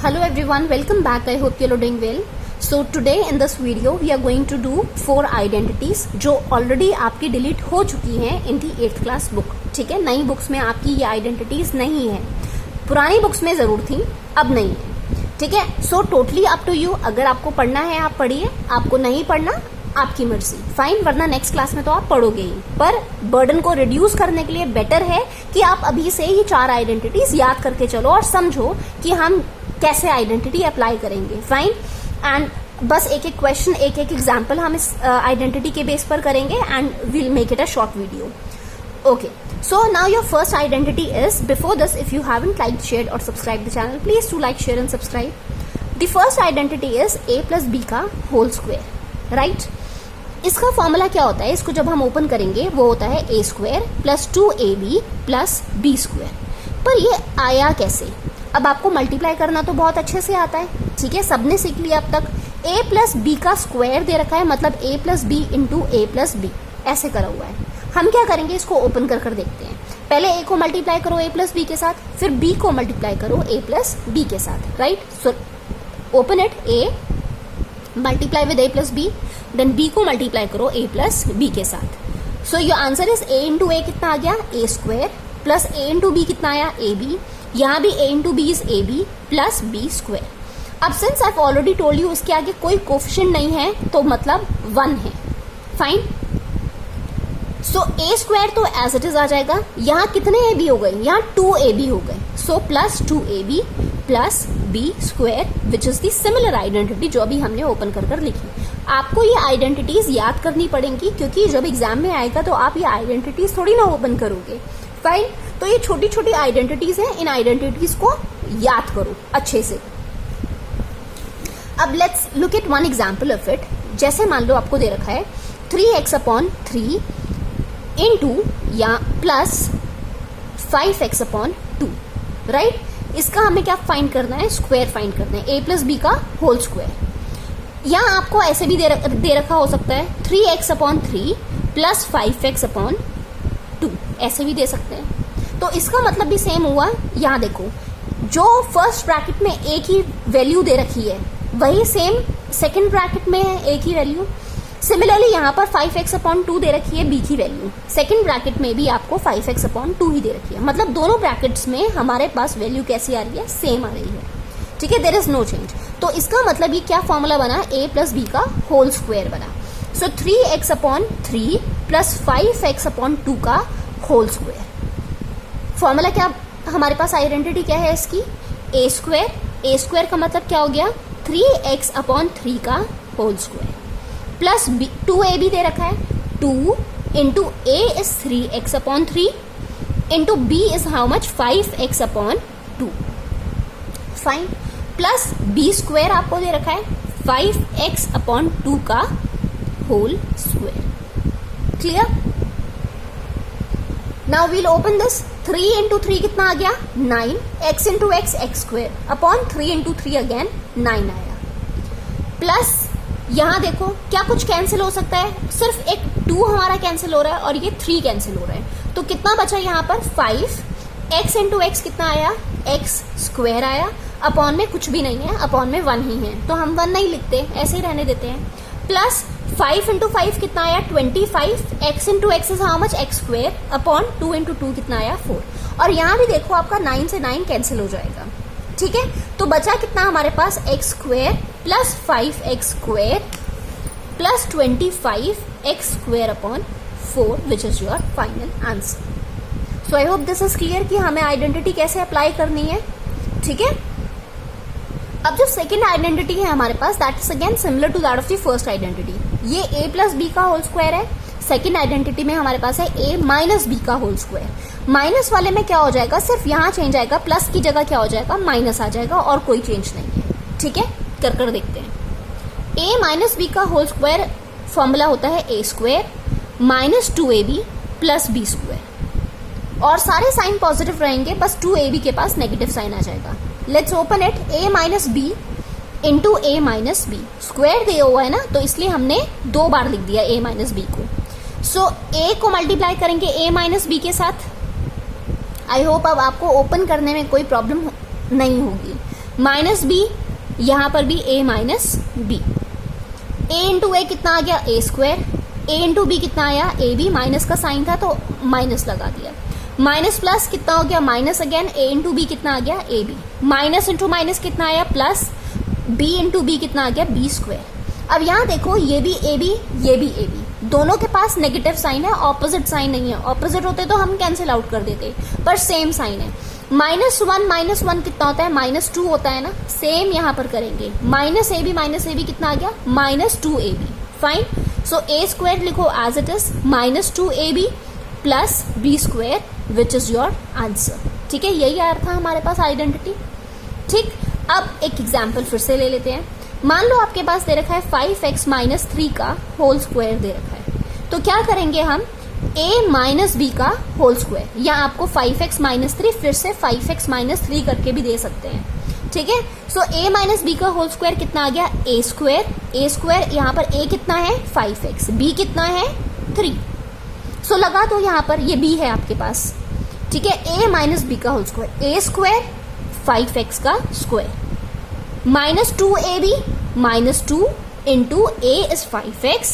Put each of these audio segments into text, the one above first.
Hello everyone, welcome back. I hope you are doing well. So today in this video we are going to do 4 identities जो already आपकी delete हो चुकी हैं इन दी 8th class book. ठीक है, नई books में आपकी ये आइडेंटिटीज नहीं है, पुरानी बुक्स में जरूर थी, अब नहीं है. ठीक है, so totally up to you. अगर आपको पढ़ना है आप पढ़िए, आपको नहीं पढ़ना आपकी मर्जी, फाइन. वरना नेक्स्ट क्लास में तो आप पढ़ोगे ही, पर बर्डन को रिड्यूस करने के लिए बेटर है कि आप अभी से ही 4 आइडेंटिटीज याद करके चलो और समझो कि हम कैसे आइडेंटिटी अप्लाई करेंगे. फाइन. एंड बस एक एक क्वेश्चन, एक एक एग्जाम्पल हम इस आइडेंटिटी के बेस पर करेंगे and we'll make it a short video. Okay, so now your first identity is, before this if you haven't liked, shared or subscribed the channel, please do like, share and subscribe. The first identity is a plus b का whole square, right? इसका formula क्या होता है, इसको जब हम open करेंगे वो होता है a square plus 2ab plus b square. पर ये आया कैसे? अब आपको मल्टीप्लाई करना तो बहुत अच्छे से आता है, ठीक है, सबने सीख लिया अब तक. a प्लस बी का स्क्वायर दे रखा है, मतलब a plus B into a plus B ऐसे करा हुआ है. हम क्या करेंगे, इसको ओपन कर कर देखते हैं. पहले a को मल्टीप्लाई करो a प्लस बी के साथ, फिर b को मल्टीप्लाई करो a प्लस बी के साथ, right. So open it, a multiply with a plus B, then b को मल्टीप्लाई करो a प्लस बी के साथ. So your answer is a into a कितना आ गया, a square plus a into B कितना आया, a b. यहाँ भी a into B is a b plus b square. अब since I already told you इसके आगे कोई कोफिशिएंट नहीं है तो मतलब 1 है. फाइन. सो a स्क्वायर तो एज इट इज आ जाएगा. यहाँ कितने a b हो गए, यहाँ 2ab हो गए. So plus 2ab plus b square which is the similar identity जो अभी हमने ओपन कर कर लिखी. आपको ये आइडेंटिटीज याद करनी पड़ेंगी क्योंकि जब एग्जाम में आएगा तो आप ये आइडेंटिटीज थोड़ी ना ओपन करोगे. फाइन. तो ये छोटी छोटी आइडेंटिटीज हैं, इन आइडेंटिटीज को याद करो अच्छे से. अब let's look at one example of it. जैसे मान लो आपको दे रखा है 3x/3 इंटू या प्लस 5x/2, राइट. इसका हमें क्या फाइंड करना है, स्क्वायर फाइंड करना है, a प्लस बी का होल स्क्वायर. यहाँ आपको ऐसे भी दे रखा हो सकता है 3x/3 प्लस 5x/2, ऐसे भी दे सकते हैं. तो इसका मतलब भी सेम हुआ. यहाँ देखो, जो फर्स्ट ब्रैकेट में a की वैल्यू दे रखी है वही सेम सेकंड ब्रैकेट में है a की वैल्यू. सिमिलरली यहाँ पर 5x/2 दे रखी है b की वैल्यू, सेकंड ब्रैकेट में भी आपको 5x/2 ही दे रखी है. मतलब दोनों ब्रैकेट्स में हमारे पास वैल्यू कैसी आ रही है, सेम आ रही है. ठीक है, देयर इज नो चेंज. तो इसका मतलब ये क्या फॉर्मूला बना, a प्लस बी का होल स्क्वायर बना. सो 3x/3 प्लस 5x/2 का होल स्क्वायर. फॉर्मूला क्या हमारे पास, आइडेंटिटी क्या है इसकी, a स्क्वायर. a स्क्वायर का मतलब क्या हो गया, 3x/3 का होल स्क्वायर प्लस 2ab दे रखा है, 2 into a is 3x/3 into b is how much, 5x/2. Fine. Plus b square आपको दे रखा है 5x/2 का whole square. Clear. Now we'll open this. 3 into 3 कितना आ गया, 9. x into x square upon 3 into 3 again 9 आया. प्लस यहाँ देखो क्या कुछ कैंसिल हो सकता है, सिर्फ एक 2 हमारा कैंसिल हो रहा है और ये 3 कैंसिल हो रहा है. तो कितना बचा यहाँ पर, 5. x इंटू एक्स कितना आया, x स्क्वायर आया. अपॉन में कुछ भी नहीं है, अपॉन में 1 ही है तो हम 1 नहीं लिखते, ऐसे ही रहने देते हैं. प्लस 5 इंटू 5 कितना आया, 25. x into X is how much, x square upon 2 into 2 कितना आया, 4. और यहाँ भी देखो आपका 9 से 9 कैंसिल हो जाएगा. ठीक है, तो बचा कितना हमारे पास, x square plus 5x square plus 25x square upon 4 which is your final answer. So I hope this is clear कि हमें आइडेंटिटी कैसे अप्लाई करनी है. ठीक है. अब जो सेकेंड आइडेंटिटी है हमारे पास, that is again similar to that of the first identity. ये a प्लस बी का होल स्क्वायर है. सेकेंड आइडेंटिटी में हमारे पास है a माइनस बी का होल स्क्वायर. माइनस वाले में क्या हो जाएगा, सिर्फ यहाँ चेंज आएगा, प्लस की जगह क्या हो जाएगा, माइनस आ जाएगा और कोई चेंज नहीं है. ठीक है, कर कर देखते हैं. a माइनस बी का होल स्क्वायर फॉर्मूला होता है a square minus 2ab plus b square. और सारे साइन पॉजिटिव रहेंगे, बस 2ab के पास नेगेटिव साइन आ जाएगा. Let's open it. a minus B into a minus B, square दिया हुआ है ना तो इसलिए हमने 2 बार लिख दिया a माइनस बी को. सो a को मल्टीप्लाई करेंगे a माइनस बी के साथ. आई होप अब आपको ओपन करने में कोई प्रॉब्लम नहीं होगी. माइनस बी, यहां पर भी a minus B. a into A कितना आ गया a square, a into B कितना आया a बी, माइनस का साइन था तो माइनस लगा दिया। माइनस प्लस कितना हो गया minus again, a into B कितना आ गया a B, minus into minus कितना आया प्लस, b इंटू बी कितना आ गया b स्क्वायर। अब यहाँ देखो ये भी a b, ये भी a b, दोनों के पास नेगेटिव साइन है, ऑपोजिट साइन नहीं है। ऑपोजिट होते तो हम कैंसिल आउट कर देते, पर सेम साइन है। माइनस वन कितना होता है माइनस टू होता है ना, सेम यहाँ पर करेंगे। माइनस ए बी कितना आ गया minus two A B. Fine, so A square लिखो as it is minus two A B plus B square which is your answer. ठीक है, यही आया था हमारे पास आइडेंटिटी। ठीक, अब एक एग्जाम्पल फिर से ले लेते हैं। मान लो आपके पास दे रखा है 5x माइनस 3 का होल स्क्वायर दे रखा है, तो क्या करेंगे हम a माइनस बी का होल स्क्वायर, या आपको 5x माइनस 3 फिर से 5x माइनस 3 करके भी दे सकते हैं। ठीक है, सो a माइनस बी का होल स्क्वायर कितना आ गया a स्क्वायर, यहाँ पर a कितना है 5x, b कितना है 3। सो लगा दो यहाँ पर, ये b है आपके पास। ठीक है, a माइनस बी का whole square, a square 5x का square minus 2ab minus 2 into a is 5x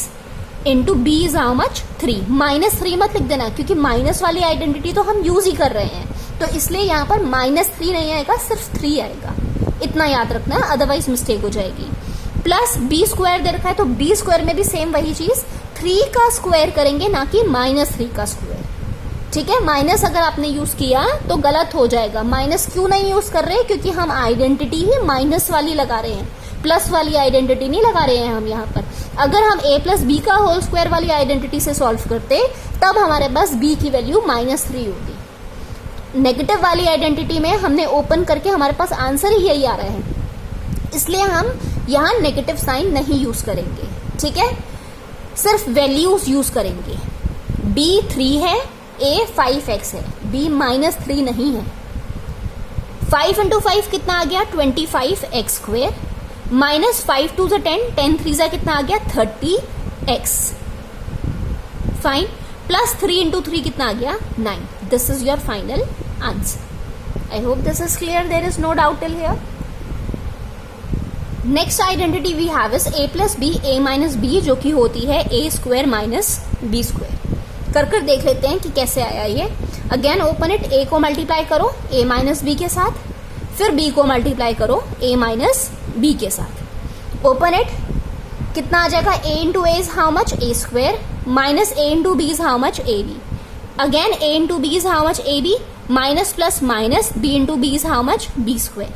into b is how much 3। Minus 3 मत लिख देना, क्योंकि माइनस वाली आइडेंटिटी तो हम यूज ही कर रहे हैं, तो इसलिए यहाँ पर माइनस 3 नहीं आएगा, सिर्फ 3 आएगा। इतना याद रखना, अदरवाइज मिस्टेक हो जाएगी। प्लस b स्क्वायर दे रखा है, तो b स्क्वायर में भी सेम वही चीज 3 का स्क्वायर करेंगे, ना कि माइनस 3 का स्क्वायर। ठीक है, माइनस अगर आपने यूज किया तो गलत हो जाएगा। माइनस क्यों नहीं यूज कर रहे, क्योंकि हम आइडेंटिटी ही माइनस वाली लगा रहे हैं, प्लस वाली आइडेंटिटी नहीं लगा रहे हैं हम यहाँ पर। अगर हम a प्लस बी का होल स्क्वायर वाली आइडेंटिटी से सॉल्व करते तब हमारे पास b की वैल्यू माइनस 3 होगी। नेगेटिव वाली आइडेंटिटी में हमने ओपन करके हमारे पास आंसर ही यही आ रहा है, इसलिए हम यहाँ नेगेटिव साइन नहीं यूज करेंगे। ठीक है, सिर्फ वैल्यूज यूज करेंगे। b 3 है, a 5x है, b माइनस 3 नहीं है। 5 इंटू 5 कितना आ गया 25x स्क्वायर, माइनस 5 टू 10, 10 3 जा कितना आ गया 30x। फाइन, प्लस 3 इंटू 3 कितना आ गया 9। This is your final answer. I hope this is clear, there is no doubt till here. Next identity we have is a plus B a minus B, जो कि होती है a square minus B square. कर देख लेते हैं कि कैसे आया ये। अगेन ओपन इट, a को मल्टीप्लाई करो a माइनस बी के साथ, फिर b को मल्टीप्लाई करो a माइनस बी के साथ। ओपन इट, कितना आ जाएगा a into A is how much a square, minus a into B is how much a B. Again a into B is how much a B, minus plus minus b into B is how much b square.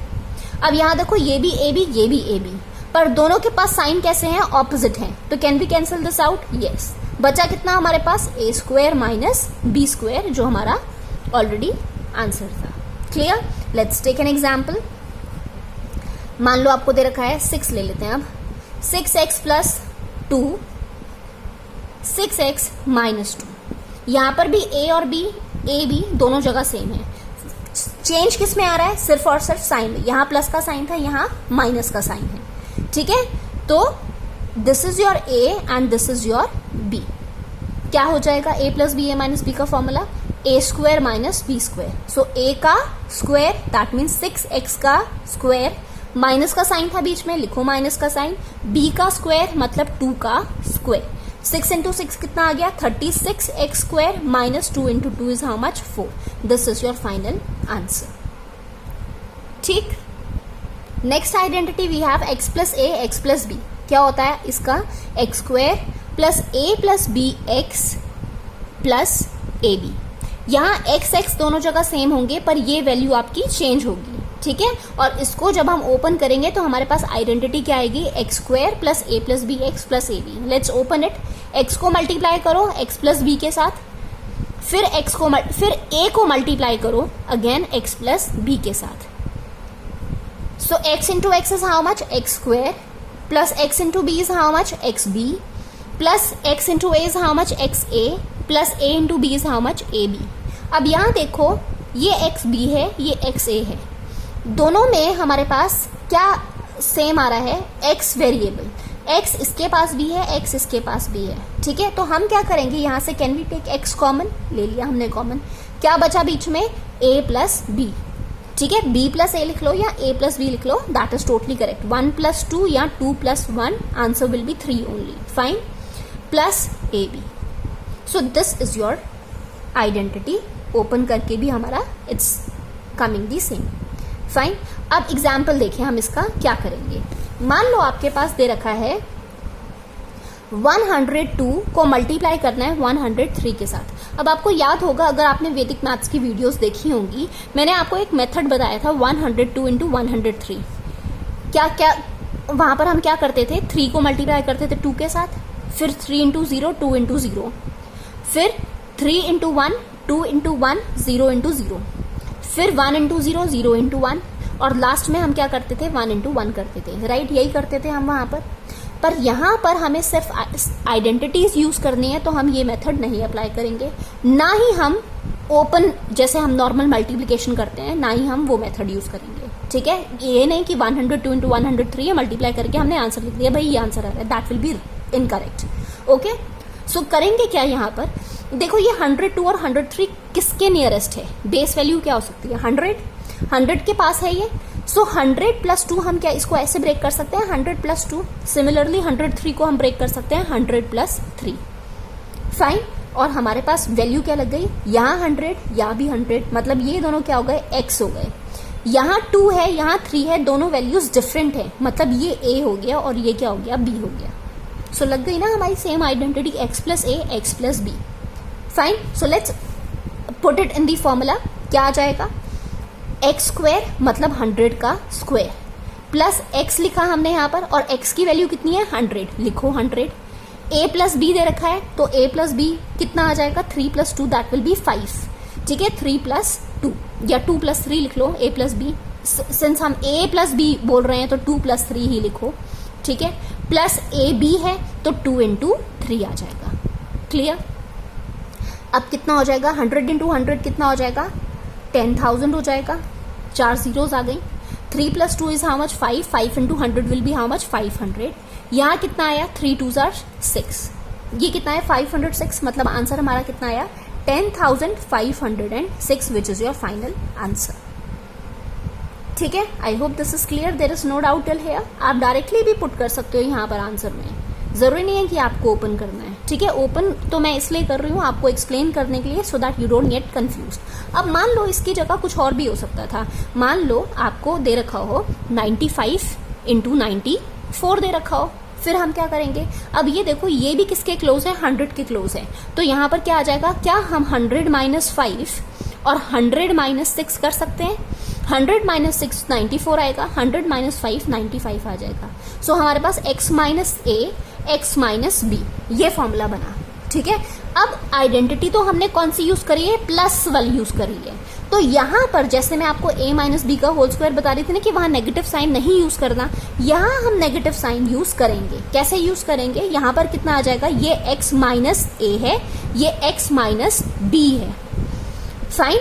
अब यहाँ देखो ये भी a B, ये भी a B, पर दोनों के पास साइन कैसे हैं ऑपोजिट हैं, तो can we cancel this out? Yes. बचा कितना हमारे पास a square minus B square, जो हमारा ऑलरेडी आंसर था। Clear? Let's take an example. मान लो आपको दे रखा है 6 ले लेते हैं अब। 6x plus 2, 6x minus 2। यहाँ पर भी a और b, a b दोनों जगह सेम है। चेंज किस में आ रहा है? सिर्फ और सिर्फ साइन में। यहाँ प्लस का साइन था, यहाँ माइनस का साइन है। ठीक है, तो this is your a and this is your b। क्या हो जाएगा a plus B a minus B का formula a square minus B square. So a का स्क्वायर दैट मीन्स 6x का स्क्वायर, माइनस का साइन था बीच में, लिखो माइनस का साइन। b का स्क्वायर मतलब 2 का स्क्वायर। 6 इंटू 6 कितना आ गया 36x square, minus 2 into 2 is how much 4। This is your final answer. ठीक, next identity we have x plus A X plus B. क्या होता है इसका? X square plus A plus B x plus A B. यहाँ X X दोनों जगह same होंगे, पर ये वैल्यू आपकी चेंज होगी। ठीक है, और इसको जब हम ओपन करेंगे तो हमारे पास आइडेंटिटी क्या आएगी? X square plus A plus B x plus A B. Let's open it. X को मल्टीप्लाई करो एक्स प्लस बी के साथ, फिर ए को मल्टीप्लाई करो अगेन एक्स प्लस बी के साथ। So X into X is how much? X square plus X into B is how much? X B plus X into A is how much? X A plus A into B is how much? A B. अब यहाँ देखो ये x B है, ये x ए है, दोनों में हमारे पास क्या सेम आ रहा है? X variable. एक्स इसके पास भी है, एक्स इसके पास भी है। ठीक है, तो हम क्या करेंगे यहाँ से? Can we take x common? ले लिया हमने कॉमन। क्या बचा बीच में? a plus B. ठीक है, b प्लस ए लिख लो या a प्लस बी लिख लो, that is totally correct. 1 plus 2 या 2 plus 1, answer will be 3 only. Fine. Plus A B. So this is your identity. Open करके भी हमारा it's coming the same. Fine. अब एग्जाम्पल देखें हम इसका क्या करेंगे. मान लो आपके पास दे रखा है 102 को मल्टीप्लाई करना है 103 के साथ. अब आपको याद होगा, अगर आपने वैदिक मैथ्स की वीडियोस देखी होंगी, मैंने आपको एक मेथड बताया था 102 इंटू 103. क्या क्या वहां पर हम क्या करते थे, 3 को मल्टीप्लाई करते थे 2 के साथ, फिर 3 इंटू 0, 2 इंटू 0, फिर 3 इंटू 1, 2 इंटू 1, 0 इंटू 0, फिर 1 इंटू 0, 0 इंटू 1, और लास्ट में हम क्या करते थे, 1 इंटू 1 करते थे. राइट, यही करते थे हम वहां पर यहां पर हमें सिर्फ आइडेंटिटीज यूज करनी है, तो हम ये मेथड नहीं अप्लाई करेंगे. ना ही हम ओपन जैसे हम नॉर्मल मल्टीप्लिकेशन करते हैं, ना ही हम वो मेथड यूज करेंगे. ठीक है, ये नहीं कि 102 इंटू 103 मल्टीप्लाई करके हमने आंसर लिख दिया, भाई ये आंसर आ रहा है, that will be incorrect. Okay, so करेंगे क्या यहाँ पर. देखो ये 102 और 103 किसके नियरेस्ट है, बेस वैल्यू क्या हो सकती है, 100 के पास है ये. सो 100 प्लस 2 हम क्या इसको ऐसे ब्रेक कर सकते हैं, 100 प्लस 2. सिमिलरली 103 को हम ब्रेक कर सकते हैं 100 प्लस 3. फाइन. और हमारे पास वैल्यू क्या लग गई, यहाँ 100, यहाँ भी 100, मतलब ये दोनों क्या हो गए, x हो गए. यहाँ 2 है, यहाँ 3 है, दोनों वैल्यूज डिफरेंट है, मतलब ये a हो गया और ये क्या हो गया, b हो गया. सो लग गई ना हमारी same identity, x plus a, x plus b. Fine. So let's put it in the formula. क्या आ जाएगा, एक्स स्क्वायर मतलब 100 का स्क्वायर, प्लस x लिखा हमने यहाँ पर, और x की वैल्यू कितनी है, 100, लिखो 100. a प्लस बी दे रखा है, तो a प्लस बी कितना आ जाएगा, 3 प्लस 2, दैट विल बी 5. ठीक है, 3 प्लस 2 या 2 प्लस 3 लिख लो, a प्लस बी. सिंस हम a प्लस बी बोल रहे हैं तो 2 प्लस 3 ही लिखो. ठीक है, प्लस a b है तो 2 इंटू 3 आ जाएगा. क्लियर. अब कितना हो जाएगा, 100 इंटू 100 कितना हो जाएगा, 10,000 हो जाएगा. 4 जीरोज आ गई. 3 plus 2 is how much, 5. 5 into 100 will be how much, 500. यहाँ कितना आया, 3 2 आर 6. ये कितना है, 506. मतलब आंसर हमारा कितना आया, 10,506, which is your final answer. ठीक है, I hope this is clear. There is no doubt till here. आप डायरेक्टली भी पुट कर सकते हो यहाँ पर आंसर में, जरूरी नहीं है कि आपको ओपन करना है. ठीक है, ओपन तो मैं इसलिए कर रही हूँ आपको एक्सप्लेन करने के लिए, so that you don't get confuse. अब मान लो इसकी जगह कुछ और भी हो सकता था. मान लो आपको दे रखा हो 95 इंटू 94 दे रखा हो, फिर हम क्या करेंगे, अब ये देखो ये भी किसके क्लोज है, 100 के क्लोज है. तो यहाँ पर क्या आ जाएगा, क्या हम 100 माइनस 5 और 100 माइनस 6 कर सकते हैं. 100 माइनस 6 94 आएगा, 100 माइनस 5 95 आ जाएगा. सो हमारे पास x minus a, x minus b, ये फॉर्मूला बना. ठीक है, अब आइडेंटिटी तो हमने कौन सी यूज करी है, प्लस वाली यूज करी है. तो यहाँ पर जैसे मैं आपको a माइनस बी का होल स्क्वायर बता रही थी ना कि वहां नेगेटिव साइन नहीं यूज करना, यहाँ हम नेगेटिव साइन यूज करेंगे. कैसे यूज करेंगे, यहाँ पर कितना आ जाएगा, ये x माइनस a है, ये x माइनस b है. फाइन.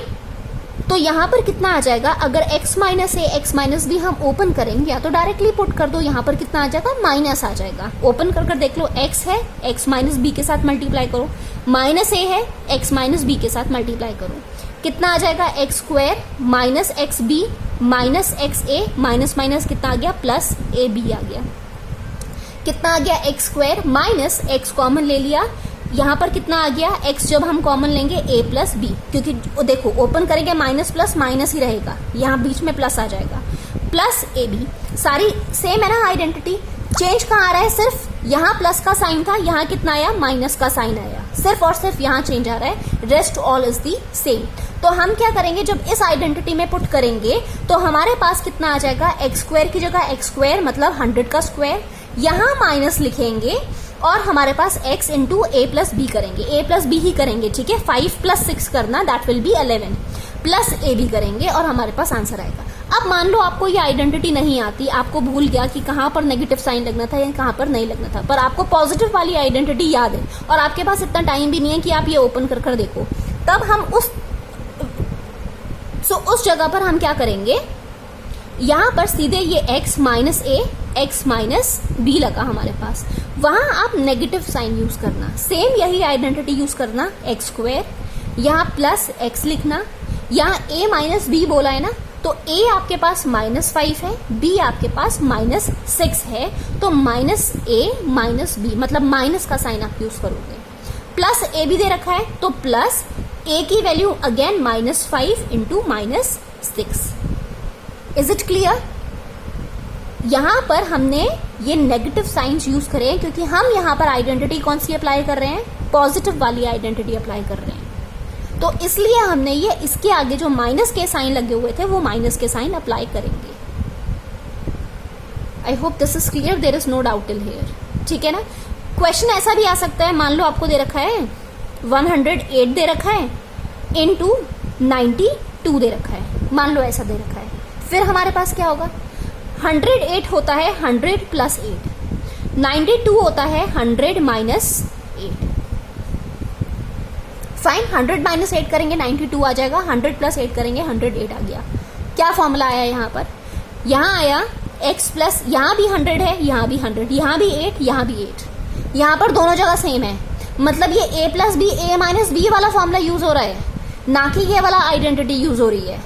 तो यहाँ पर कितना आ जाएगा, अगर x माइनस ए, x माइनस बी हम ओपन करेंगे, या तो डायरेक्टली पुट कर दो, यहाँ पर कितना आ जाएगा, माइनस आ जाएगा. ओपन कर देख लो, x है, x माइनस बी के साथ मल्टीप्लाई करो, माइनस ए है, x माइनस बी के साथ मल्टीप्लाई करो, कितना आ जाएगा, X square minus X B minus X A, minus minus कितना आ गया, प्लस ए बी आ गया. कितना आ गया, x square minus x common ले लिया, यहाँ पर कितना आ गया, x जब हम कॉमन लेंगे a प्लस बी, क्योंकि देखो ओपन करेंगे माइनस प्लस माइनस ही रहेगा, यहाँ बीच में प्लस आ जाएगा, प्लस ए बी. सारी सेम है ना आइडेंटिटी. चेंज कहाँ आ रहा है, सिर्फ यहाँ प्लस का साइन था, यहाँ कितना आया, माइनस का साइन आया, सिर्फ और सिर्फ यहाँ चेंज आ रहा है, rest all is the same. तो हम क्या करेंगे, जब इस आइडेंटिटी में पुट करेंगे तो हमारे पास कितना आ जाएगा, एक्स स्क्वायर की जगह एक्स स्क्वायर मतलब 100 का स्क्वायर, यहाँ माइनस लिखेंगे और हमारे पास x into A plus B करेंगे, a प्लस बी ही करेंगे. ठीक है, 5 प्लस 6 करना, that will be 11, plus A B करेंगे और हमारे पास आंसर आएगा. अब मान लो आपको ये आइडेंटिटी नहीं आती, आपको भूल गया कि कहाँ पर नेगेटिव साइन लगना था या कहाँ पर नहीं लगना था, पर आपको पॉजिटिव वाली आइडेंटिटी याद है और आपके पास इतना टाइम भी नहीं है कि आप ये ओपन कर देखो, तब हम उस जगह पर हम क्या करेंगे, यहाँ पर सीधे ये x माइनस ए, x माइनस बी लगा हमारे पास, वहां आप नेगेटिव साइन यूज करना, सेम यही आइडेंटिटी यूज करना, एक्स स्क्वायर, यहाँ प्लस x लिखना, यहाँ a माइनस बी बोला है ना, तो ए आपके पास -5 है, बी आपके पास -6 है, तो -a-b मतलब माइनस का साइन आप यूज करोगे। प्लस ए भी दे रखा है, तो प्लस ए की value again -5 into -6। Is it clear? यहां पर हमने ये नेगेटिव साइंस यूज करे हैं क्योंकि हम यहां पर आइडेंटिटी कौन सी अप्लाई कर रहे हैं, पॉजिटिव वाली आइडेंटिटी अप्लाई कर रहे हैं। तो इसलिए हमने ये इसके आगे जो माइनस के साइन लगे हुए थे वो माइनस के साइन अप्लाई करेंगे। I hope this is clear, there is no doubt in here. ठीक है ना? क्वेश्चन ऐसा भी आ सकता है, मान लो आपको दे रखा है 108 दे रखा है इनटू 92 दे रखा है, मान लो ऐसा दे रखा है। फिर हमारे पास क्या होगा, 108 होता है 100 प्लस 8, 92 होता है 100 माइनस 8। फाइन, 100 माइनस 8 करेंगे 92 आ जाएगा, 100 प्लस 8 करेंगे 108 आ गया। क्या फॉर्मूला आया यहाँ पर? यहाँ आया x प्लस, यहाँ भी 100 है, यहाँ भी 100, यहाँ भी 8, यहाँ भी 8, यहाँ पर दोनों जगह सेम है, मतलब ये a plus B, a minus B वाला फॉर्मूला यूज हो रहा है, ना कि ये वाला आइडेंटिटी यूज हो रही है।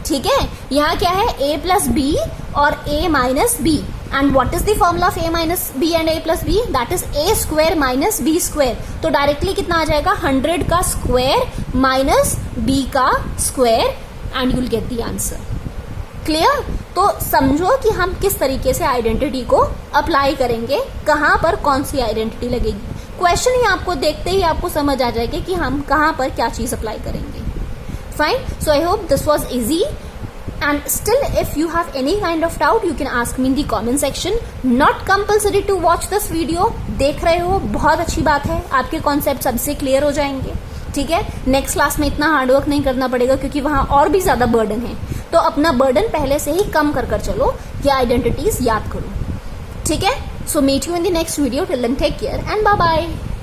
ठीक है, यहाँ क्या है, a प्लस बी और a minus B, and what is the formula of a minus B and a plus B, that is a square minus b square. तो डायरेक्टली कितना आ जाएगा, 100 का स्क्वायर माइनस b का square, and you will get the answer. Clear? तो समझो कि हम किस तरीके से आइडेंटिटी को अप्लाई करेंगे, कहां पर कौन सी आइडेंटिटी लगेगी। क्वेश्चन ही आपको देखते ही आपको समझ आ जाएगा कि हम कहां पर क्या चीज अप्लाई करेंगे। Fine. So I hope this was easy. And still, if you have any kind of doubt, you can ask me in the comment section. Not compulsory to watch this video. देख रहे हो, बहुत अच्छी बात है, आपके concept सबसे clear हो जाएंगे। ठीक है, नेक्स्ट क्लास में इतना हार्डवर्क नहीं करना पड़ेगा क्योंकि वहां और भी ज्यादा बर्डन है, तो अपना बर्डन पहले से ही कम कर चलो, ये आइडेंटिटीज याद करो। ठीक है, so meet you in the next video. Till then take care and bye bye.